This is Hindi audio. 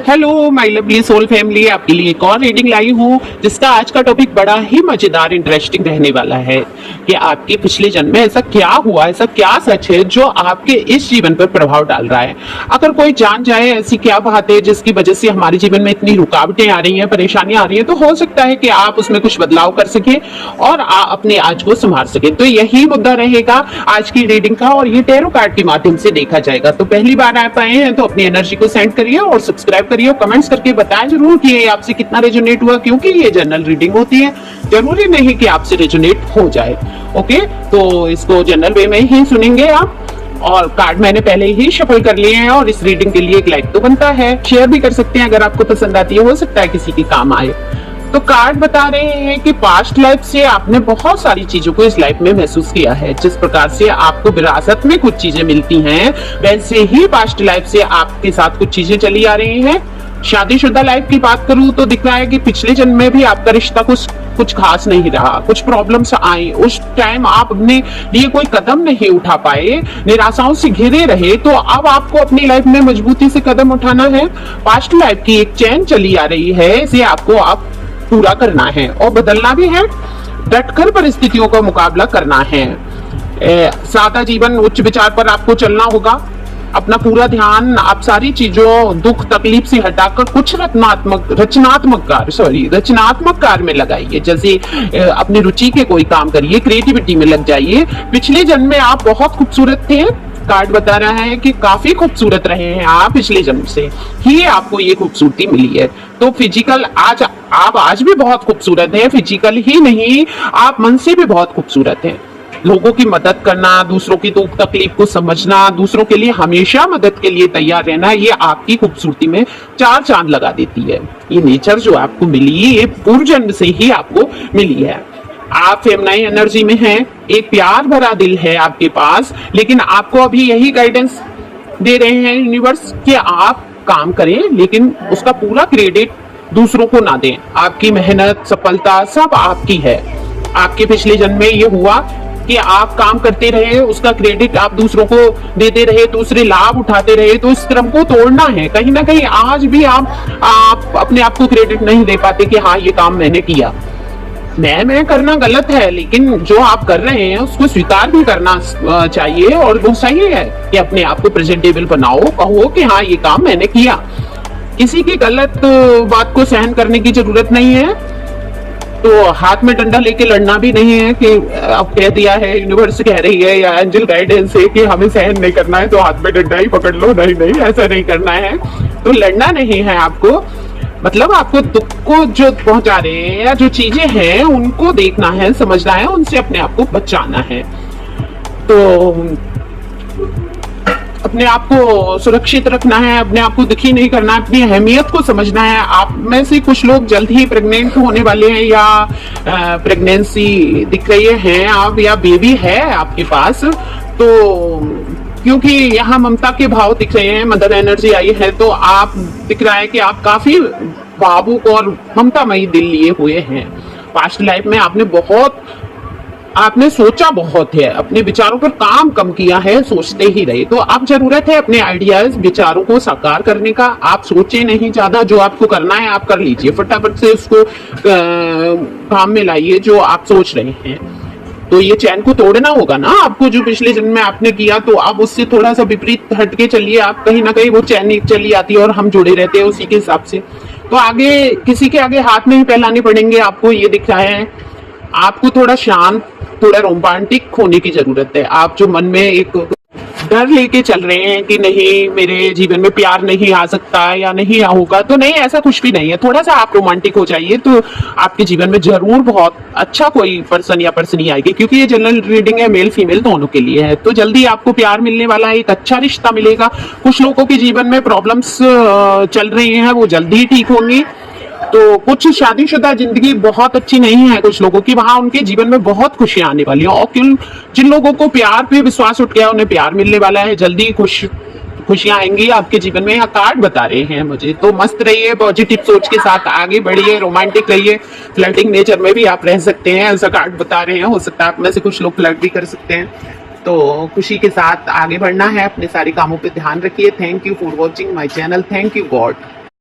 Hello my lovely soul family, आपके लिए एक और रीडिंग लाई हूँ जिसका आज का टॉपिक बड़ा ही मजेदार इंटरेस्टिंग रहने वाला है कि आपके पिछले जन्म में ऐसा क्या हुआ, ऐसा क्या सच है जो आपके इस जीवन पर प्रभाव डाल रहा है। अगर कोई जान जाए ऐसी क्या बात है जिसकी वजह से हमारे जीवन में इतनी रुकावटें आ रही हैं, परेशानियां आ रही हैं, तो हो सकता है कि आप उसमें कुछ बदलाव कर सके और अपने आज को संभाल सके। तो यही मुद्दा रहेगा आज की रीडिंग का और ये टैरो कार्ड के माध्यम से देखा जाएगा। तो पहली बार आप आए हैं तो अपनी एनर्जी को सेंड करिए और सब्सक्राइब करिए और कमेंट्स करके बताएं जरूर कि ये आपसे कितना रेजोनेट हुआ, क्योंकि ये जनरल रीडिंग होती है, जरूरी नहीं कि आपसे रेजोनेट हो जाए। ओके, तो इसको जनरल वे में ही सुनेंगे आप। और कार्ड मैंने पहले ही शफल कर लिए हैं और इस रीडिंग के लिए एक लाइक तो बनता है, शेयर भी कर सकते हैं अगर आपको पसंद आती है, हो सकता है किसी के काम आए। तो कार्ड बता रहे हैं कि पास्ट लाइफ से आपने बहुत सारी चीजों को इस लाइफ में महसूस किया है। जिस प्रकार से आपको विरासत में कुछ चीजें मिलती हैं, वैसे ही पास्ट लाइफ से आपके साथ कुछ चीजें चली आ रही हैं। शादीशुदा लाइफ की बात करूं तो दिख रहा है कि पिछले जन्म में भी आपका रिश्ता कुछ खास नहीं रहा, कुछ प्रॉब्लम्स आई, उस टाइम आप अपने लिए कोई कदम नहीं उठा पाए, निराशाओं से घिरे रहे। तो अब आपको अपनी लाइफ में मजबूती से कदम उठाना है। पास्ट लाइफ की एक चैन चली आ रही है, इसे आपको आप पूरा करना है और बदलना भी है। डटकर परिस्थितियों का मुकाबला करना है। सादा जीवन, उच्च विचार पर आपको चलना होगा। अपना पूरा ध्यान आप सारी चीजों, दुख तकलीफ से हटाकर कुछ रचनात्मक कार्य में लगाइए। जैसे अपनी रुचि के कोई काम करिए, क्रिएटिविटी में लग जाइए। पिछले जन्म में आप बहुत खूबसूरत थे। कार्ड बता रहा है कि काफी खूबसूरत रहे हैं आप, पिछले जन्म से ही आपको ये खूबसूरती मिली है। तो फिजिकल आप आज भी बहुत खूबसूरत हैं, फिजिकल ही नहीं, आप मन से भी बहुत खूबसूरत हैं। लोगों की मदद करना, दूसरों की दुख तकलीफ को समझना, दूसरों के लिए हमेशा मदद के लिए तैयार रहना, ये आपकी खूबसूरती में 4 चांद लगा देती है। ये नेचर जो आपको मिली, ये पूर्व जन्म से ही आपको मिली है। आप फेमिनाइन एनर्जी में हैं, एक प्यार भरा दिल है आपके पास, लेकिन आपको अभी यही गाइडेंस दे रहे हैं यूनिवर्स कि आप काम करें, लेकिन उसका पूरा क्रेडिट दूसरों को ना दें। आपकी मेहनत, सफलता सब आपकी है। आपके पिछले जन्म में ये हुआ कि आप काम करते रहे, उसका क्रेडिट आप दूसरों को देते रहे, दूसरे लाभ उठाते रहे। तो इस क्रम को तोड़ना है। कहीं ना कहीं आज भी आप अपने आप को क्रेडिट नहीं दे पाते कि हाँ ये काम मैंने किया। मैं करना गलत है, लेकिन जो आप कर रहे हैं उसको स्वीकार भी करना चाहिए और वो सही है कि अपने आप को प्रेजेंटेबल बनाओ, कहो कि हाँ ये काम मैंने किया। किसी की गलत बात को सहन करने की जरूरत नहीं है। तो हाथ में डंडा लेके लड़ना भी नहीं है कि अब कह दिया है, यूनिवर्स कह रही है या एंजल गाइडेंस है कि हमें सहन नहीं करना है तो हाथ में डंडा ही पकड़ लो। नहीं, ऐसा नहीं करना है। तो लड़ना नहीं है आपको, मतलब आपको दुख को जो पहुंचा रहे हैं या जो चीजें हैं उनको देखना है, समझना है, उनसे अपने आप को बचाना है। तो अपने आप को सुरक्षित रखना है, अपने आप को दुखी नहीं करना, अपनी अहमियत को समझना है। आप में से कुछ लोग जल्द ही प्रेग्नेंट होने वाले हैं या प्रेगनेंसी दिख रही है आप, या बेबी है आपके पास। तो क्योंकि यहाँ ममता के भाव दिख रहे हैं, मदर एनर्जी आई है, तो आप दिख रहा है कि आप काफी भावुक और ममतामयी दिल लिए हुए हैं। पास्ट लाइफ में आपने सोचा बहुत है, अपने विचारों पर काम कम किया है, सोचते ही रहे। तो अब जरूरत है अपने आइडियाज, विचारों को साकार करने का। आप सोचे नहीं ज्यादा, जो आपको करना है आप कर लीजिए, फटाफट से उसको काम में लाइए जो आप सोच रहे हैं। तो ये चैन को तोड़ना होगा ना आपको, जो पिछले जन्म में आपने किया। तो आप उससे थोड़ा सा विपरीत हटके चलिए। आप कहीं ना कहीं वो चैन चली आती है और हम जुड़े रहते हैं उसी के हिसाब से। तो आगे किसी के आगे हाथ नहीं फैलाने पड़ेंगे आपको, ये दिख रहा है। आपको थोड़ा शांत, थोड़ा रोमांटिक होने की जरूरत है। आप जो मन में एक डर लेके चल रहे हैं कि नहीं मेरे जीवन में प्यार नहीं आ सकता या नहीं होगा, तो नहीं, ऐसा कुछ भी नहीं है। थोड़ा सा आप रोमांटिक हो जाइए तो आपके जीवन में जरूर बहुत अच्छा कोई पर्सन या पर्सनी आएगी, क्योंकि ये जनरल रीडिंग है, मेल फीमेल दोनों के लिए है। तो जल्दी आपको प्यार मिलने वाला है, एक अच्छा रिश्ता मिलेगा। कुछ लोगों के जीवन में प्रॉब्लम्स चल रही हैं, वो जल्दी ही ठीक होंगी। तो कुछ शादीशुदा जिंदगी बहुत अच्छी नहीं है कुछ लोगों की, वहां उनके जीवन में बहुत खुशियां आने वाली हैं। और जिन लोगों को प्यार पे विश्वास उठ गया, उन्हें प्यार मिलने वाला है, जल्दी खुशियां आएंगी आपके जीवन में। यहाँ कार्ड बता रहे हैं मुझे। तो मस्त रहिए, पॉजिटिव सोच के साथ आगे बढ़िए, रोमांटिक रहिए। फ्लर्टिंग नेचर में भी आप रह सकते हैं, ऐसा कार्ड बता रहे हैं। हो सकता है आप में से कुछ लोग फ्लर्ट भी कर सकते हैं। तो खुशी के साथ आगे बढ़ना है, अपने सारे कामों पे ध्यान रखिए। Thank you for watching my channel. Thank you God.